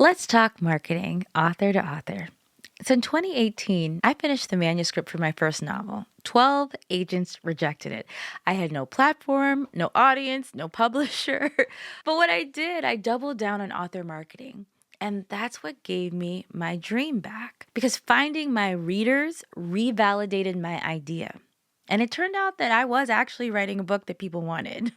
Let's talk marketing, author to author. So in 2018, I finished the manuscript for my first novel. 12 agents rejected it. I had no platform, no audience, no publisher. But what I did, I doubled down on author marketing. And that's what gave me my dream back because finding my readers revalidated my idea. And it turned out that I was actually writing a book that people wanted.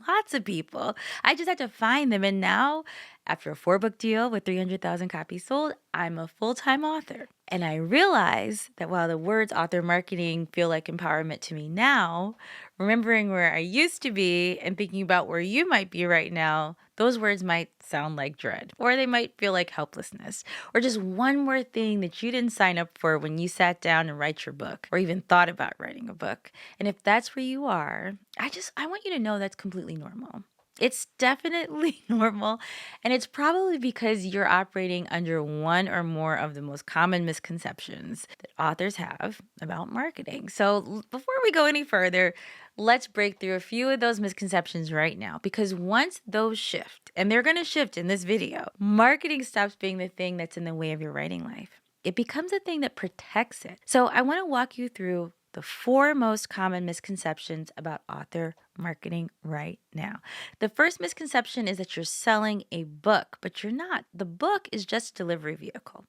Lots of people. I just had to find them. And now, after a 4 book deal with 300,000 copies sold, I'm a full time author. And I realize that while the words author marketing feel like empowerment to me now, remembering where I used to be and thinking about where you might be right now, those words might sound like dread, or they might feel like helplessness, or just one more thing that you didn't sign up for when you sat down and write your book, or even thought about writing a book. And if that's where you are, I want you to know that's completely normal. It's definitely normal, and it's probably because you're operating under one or more of the most common misconceptions that authors have about marketing. So, before we go any further, let's break through a few of those misconceptions right now because once those shift, and they're going to shift in this video, marketing stops being the thing that's in the way of your writing life. It becomes a thing that protects it. So, I want to walk you through the 4 most common misconceptions about author marketing right now. The first misconception is that you're selling a book, but you're not. The book is just a delivery vehicle.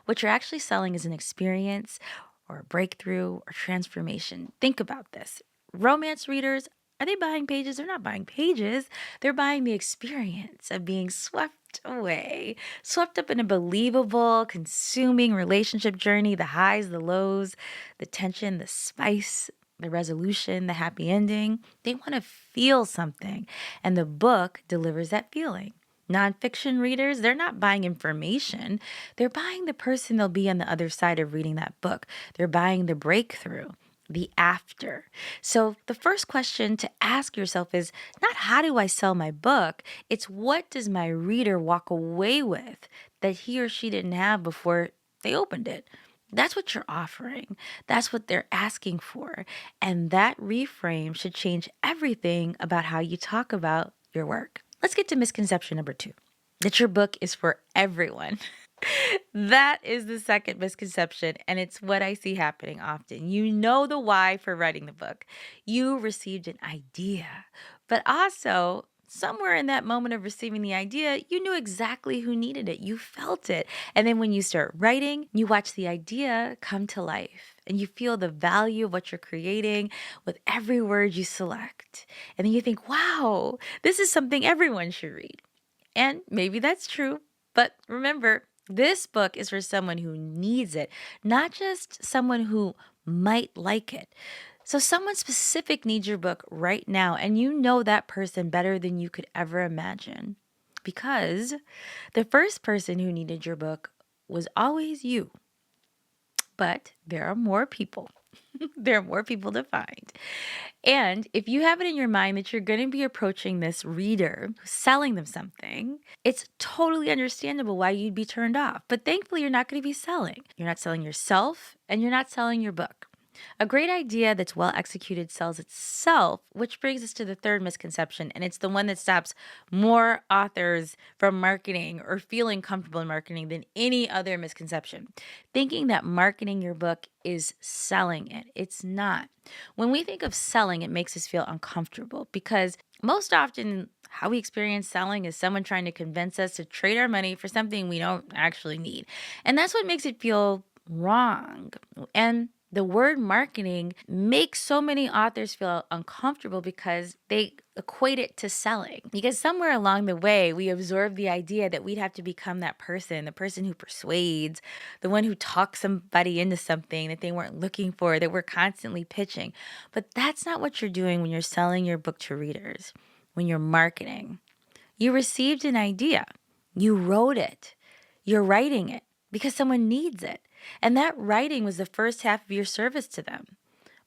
What you're actually selling is an experience or a breakthrough or transformation. Think about this. Romance readers, are they buying pages? They're not buying pages. They're buying the experience of being swept away, swept up in a believable, consuming relationship journey, the highs, the lows, the tension, the spice, the resolution, the happy ending. They want to feel something, and the book delivers that feeling. Nonfiction readers, they're not buying information. They're buying the person they'll be on the other side of reading that book. They're buying the breakthrough, the after. So the first question to ask yourself is not how do I sell my book? It's what does my reader walk away with that he or she didn't have before they opened it? That's what you're offering. That's what they're asking for. And that reframe should change everything about how you talk about your work. Let's get to misconception number 2, that your book is for everyone. That is the second misconception, and it's what I see happening often. You know the why for writing the book. You received an idea, but also somewhere in that moment of receiving the idea, you knew exactly who needed it. You felt it. And then when you start writing, you watch the idea come to life and you feel the value of what you're creating with every word you select. And then you think, wow, this is something everyone should read. And maybe that's true. But remember, this book is for someone who needs it, not just someone who might like it. So, someone specific needs your book right now, and you know that person better than you could ever imagine. Because the first person who needed your book was always you. But there are more people. There are more people to find. And if you have it in your mind that you're going to be approaching this reader, selling them something, it's totally understandable why you'd be turned off. But thankfully, you're not going to be selling. You're not selling yourself and you're not selling your book. A great idea that's well executed sells itself, which brings us to the third misconception, and it's the one that stops more authors from marketing or feeling comfortable in marketing than any other misconception. Thinking that marketing your book is selling it. It's not. When we think of selling, it makes us feel uncomfortable because most often how we experience selling is someone trying to convince us to trade our money for something we don't actually need. And that's what makes it feel wrong. And the word marketing makes so many authors feel uncomfortable because they equate it to selling. Because somewhere along the way, we absorbed the idea that we'd have to become that person, the person who persuades, the one who talks somebody into something that they weren't looking for, that we're constantly pitching. But that's not what you're doing when you're selling your book to readers, when you're marketing. You received an idea, you wrote it, you're writing it because someone needs it. And that writing was the first half of your service to them.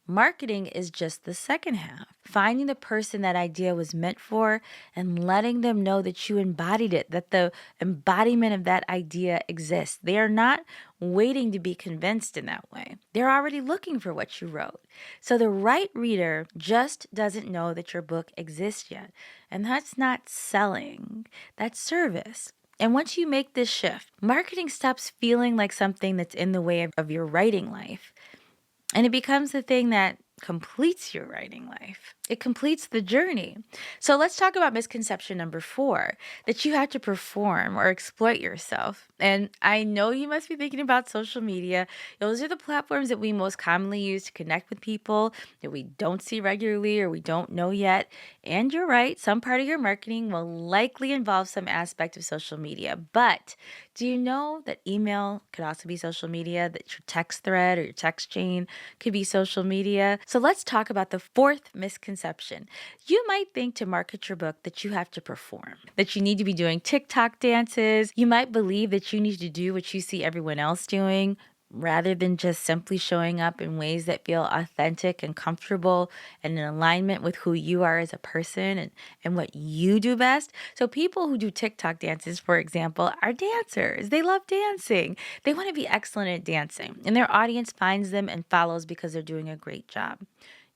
Marketing is just the second half, finding the person that idea was meant for and letting them know that you embodied it, that the embodiment of that idea exists. They are not waiting to be convinced in that way. They're already looking for what you wrote. So the right reader just doesn't know that your book exists yet. And that's not selling, that's service. And once you make this shift, marketing stops feeling like something that's in the way of your writing life. And it becomes the thing that completes your writing life. It completes the journey. So let's talk about misconception number 4, that you have to perform or exploit yourself. And I know you must be thinking about social media. Those are the platforms that we most commonly use to connect with people that we don't see regularly or we don't know yet. And you're right, some part of your marketing will likely involve some aspect of social media. But do you know that email could also be social media, that your text thread or your text chain could be social media? So let's talk about the 4th misconception. You might think to market your book that you have to perform, that you need to be doing TikTok dances. You might believe that you need to do what you see everyone else doing, rather than just simply showing up in ways that feel authentic and comfortable and in alignment with who you are as a person and what you do best. So people who do TikTok dances, for example, are dancers. They love dancing. They want to be excellent at dancing, and their audience finds them and follows because they're doing a great job.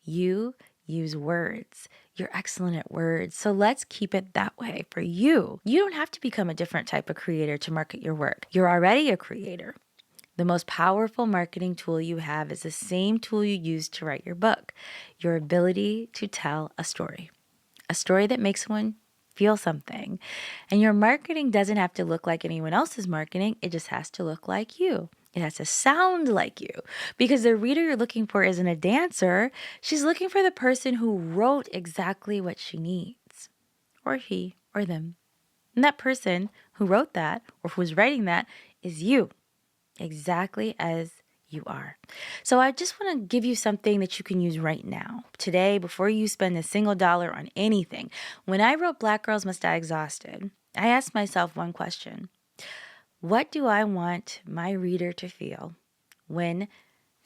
You use words. You're excellent at words. So let's keep it that way for you. You don't have to become a different type of creator to market your work. You're already a creator. The most powerful marketing tool you have is the same tool you use to write your book, your ability to tell a story that makes someone feel something. And your marketing doesn't have to look like anyone else's marketing. It just has to look like you. It has to sound like you, because the reader you're looking for isn't a dancer. She's looking for the person who wrote exactly what she needs, or he or them. And that person who wrote that or who's writing that is you, exactly as you are. So I just want to give you something that you can use right now, today, before you spend a single dollar on anything. When I wrote Black Girls Must Die Exhausted, I asked myself one question. What do I want my reader to feel when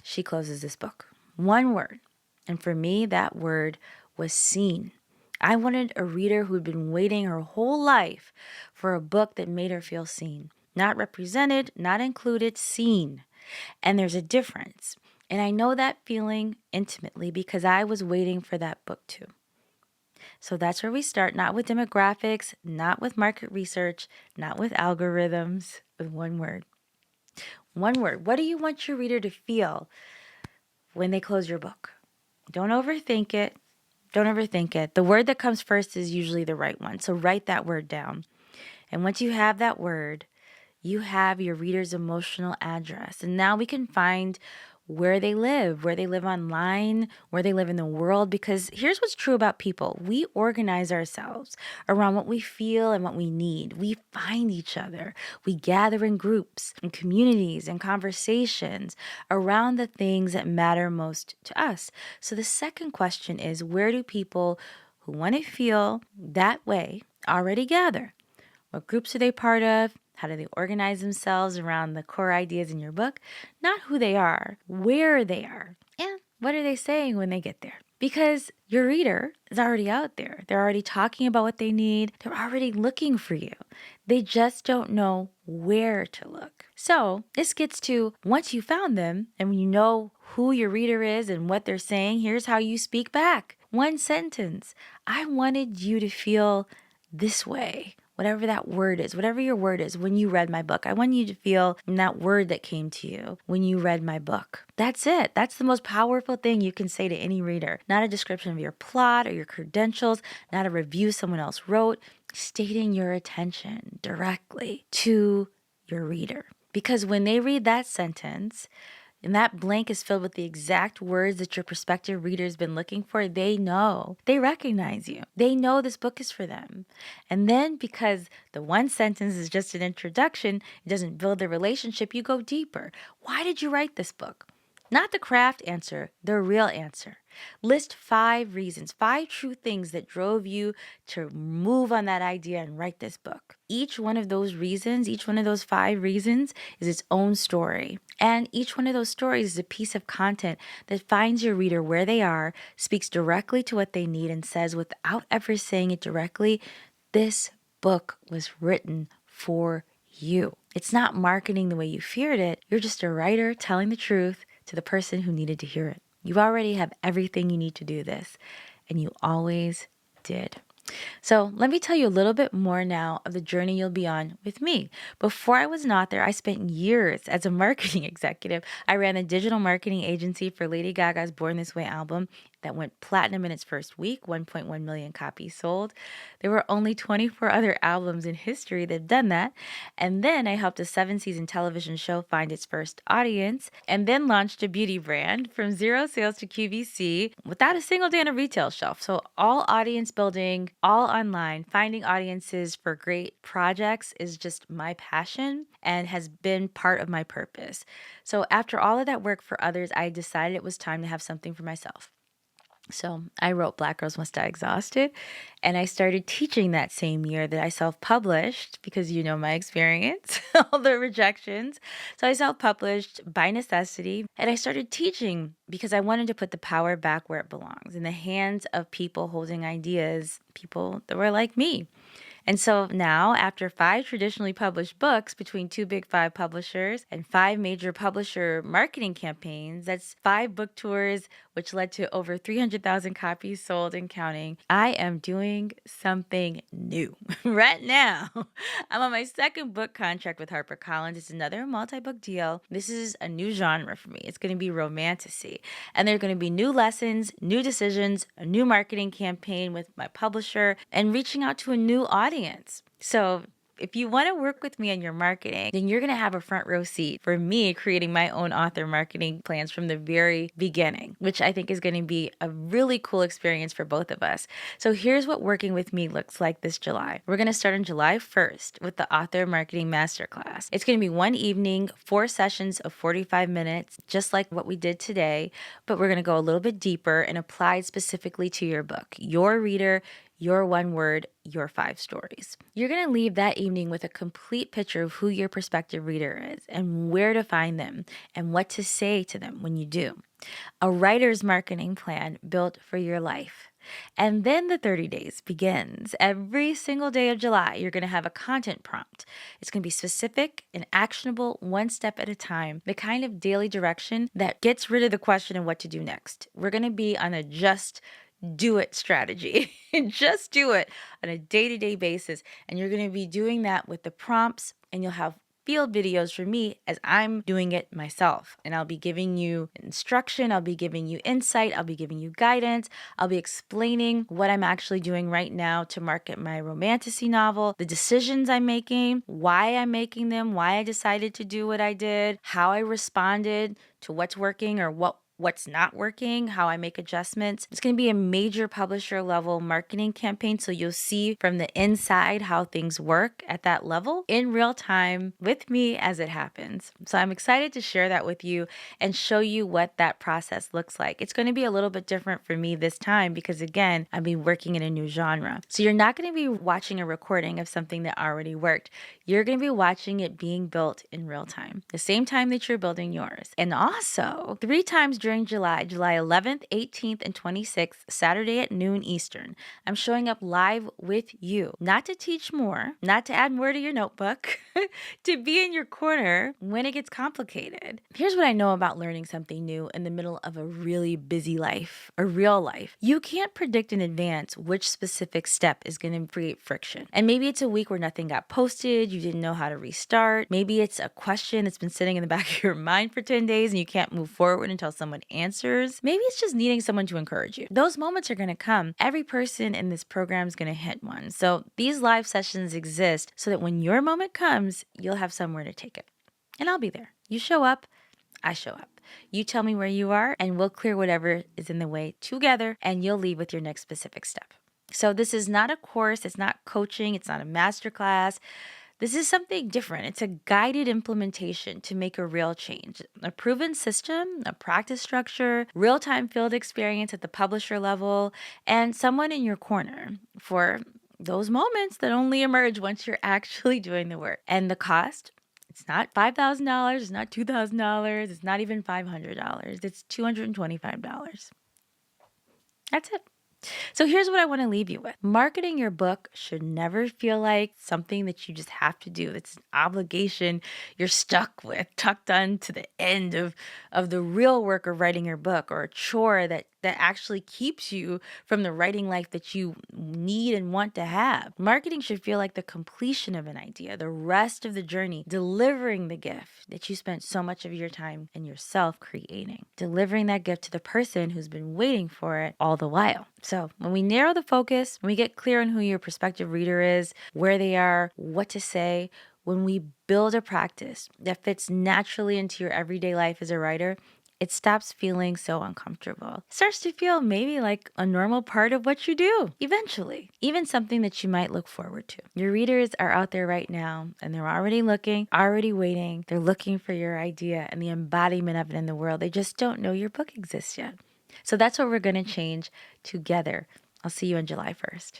she closes this book? One word. And for me, that word was seen. I wanted a reader who had been waiting her whole life for a book that made her feel seen. Not represented, not included, seen. And there's a difference. And I know that feeling intimately because I was waiting for that book too. So that's where we start, not with demographics, not with market research, not with algorithms, with one word. One word. What do you want your reader to feel when they close your book? Don't overthink it. Don't overthink it. The word that comes first is usually the right one. So write that word down. And once you have that word, you have your reader's emotional address. And now we can find where they live online, where they live in the world. Because here's what's true about people. We organize ourselves around what we feel and what we need. We find each other. We gather in groups, in communities, and conversations around the things that matter most to us. So the second question is, where do people who want to feel that way already gather? What groups are they part of? How do they organize themselves around the core ideas in your book? Not who they are, where they are, and what are they saying when they get there? Because your reader is already out there. They're already talking about what they need. They're already looking for you. They just don't know where to look. So this gets to, once you found them and you know who your reader is and what they're saying, here's how you speak back. One sentence. I wanted you to feel this way. Whatever that word is, whatever your word is, when you read my book, I want you to feel that word that came to you when you read my book. That's it. That's the most powerful thing you can say to any reader. Not a description of your plot or your credentials, not a review someone else wrote, stating your attention directly to your reader. Because when they read that sentence, and that blank is filled with the exact words that your prospective reader's been looking for, they know. They recognize you. They know this book is for them. And then because the one sentence is just an introduction, it doesn't build the relationship, you go deeper. Why did you write this book? Not the craft answer, the real answer. List 5 reasons, 5 true things that drove you to move on that idea and write this book. Each one of those reasons, each one of those 5 reasons is its own story. And each one of those stories is a piece of content that finds your reader where they are, speaks directly to what they need, and says without ever saying it directly, this book was written for you. It's not marketing the way you feared it. You're just a writer telling the truth to the person who needed to hear it. You already have everything you need to do this, and you always did. So, let me tell you a little bit more now of the journey you'll be on with me. Before I was an author, I spent years as a marketing executive. I ran a digital marketing agency for Lady Gaga's Born This Way album that went platinum in its first week, 1.1 million copies sold. There were only 24 other albums in history that have done that. And then I helped a 7 season television show find its first audience, and then launched a beauty brand from zero sales to QVC without a single day on a retail shelf. So, all audience building, all online, finding audiences for great projects is just my passion and has been part of my purpose. So, after all of that work for others, I decided it was time to have something for myself. So I wrote Black Girls Must Die Exhausted, and I started teaching that same year that I self published because you know my experience, all the rejections. So I self published by necessity, and I started teaching because I wanted to put the power back where it belongs in the hands of people holding ideas, people that were like me. And so now, after 5 traditionally published books between 2 big 5 publishers and 5 major publisher marketing campaigns, that's 5 book tours, which led to over 300,000 copies sold and counting, I am doing something new right now. I'm on my second book contract with HarperCollins. It's another multi book deal. This is a new genre for me. It's going to be romantasy. And there are going to be new lessons, new decisions, a new marketing campaign with my publisher, and reaching out to a new audience. So, if you want to work with me on your marketing, then you're going to have a front row seat for me creating my own author marketing plans from the very beginning, which I think is going to be a really cool experience for both of us. So here's what working with me looks like this July. We're going to start on July 1st with the Author Marketing Masterclass. It's going to be one evening, 4 sessions of 45 minutes, just like what we did today, but we're going to go a little bit deeper and apply specifically to your book, your reader, your one word, your 5 stories. You're going to leave that evening with a complete picture of who your prospective reader is and where to find them and what to say to them when you do. A writer's marketing plan built for your life. And then the 30 days begins. Every single day of July, you're going to have a content prompt. It's going to be specific and actionable, one step at a time, the kind of daily direction that gets rid of the question of what to do next. We're going to be on a just do it strategy. Just do it on a day-to-day basis. And you're going to be doing that with the prompts, and you'll have field videos for me as I'm doing it myself. And I'll be giving you instruction, I'll be giving you insight, I'll be giving you guidance, I'll be explaining what I'm actually doing right now to market my romantasy novel, the decisions I'm making, why I'm making them, why I decided to do what I did, how I responded to what's working or what's not working, how I make adjustments. It's going to be a major publisher level marketing campaign. So you'll see from the inside how things work at that level in real time with me as it happens. So I'm excited to share that with you and show you what that process looks like. It's going to be a little bit different for me this time because, again, I've been working in a new genre. So you're not going to be watching a recording of something that already worked. You're going to be watching it being built in real time, the same time that you're building yours. And also, 3 times during July 11th, 18th, and 26th, Saturday at noon Eastern, I'm showing up live with you, not to teach more, not to add more to your notebook, to be in your corner when it gets complicated. Here's what I know about learning something new in the middle of a really busy life, a real life. You can't predict in advance which specific step is going to create friction. And maybe it's a week where nothing got posted, you didn't know how to restart. Maybe it's a question that's been sitting in the back of your mind for 10 days and you can't move forward until someone answers. Maybe it's just needing someone to encourage you. Those moments are going to come. Every person in this program is going to hit one. So these live sessions exist so that when your moment comes, you'll have somewhere to take it. And I'll be there. You show up, I show up. You tell me where you are, and we'll clear whatever is in the way together, and you'll leave with your next specific step. So this is not a course, it's not coaching, it's not a masterclass. This is something different. It's a guided implementation to make a real change. A proven system, a practice structure, real-time field experience at the publisher level, and someone in your corner for those moments that only emerge once you're actually doing the work. And the cost? It's not $5,000, it's not $2,000, it's not even $500. It's $225. That's it. So here's what I want to leave you with. Marketing your book should never feel like something that you just have to do. It's an obligation you're stuck with, tucked on to the end of the real work of writing your book, or a chore that that actually keeps you from the writing life that you need and want to have. Marketing should feel like the completion of an idea, the rest of the journey, delivering the gift that you spent so much of your time and yourself creating, delivering that gift to the person who's been waiting for it all the while. So when we narrow the focus, when we get clear on who your prospective reader is, where they are, what to say, when we build a practice that fits naturally into your everyday life as a writer, it stops feeling so uncomfortable. It starts to feel maybe like a normal part of what you do eventually, even something that you might look forward to. Your readers are out there right now and they're already looking, already waiting. They're looking for your idea and the embodiment of it in the world. They just don't know your book exists yet. So that's what we're going to change together. I'll see you on July 1st.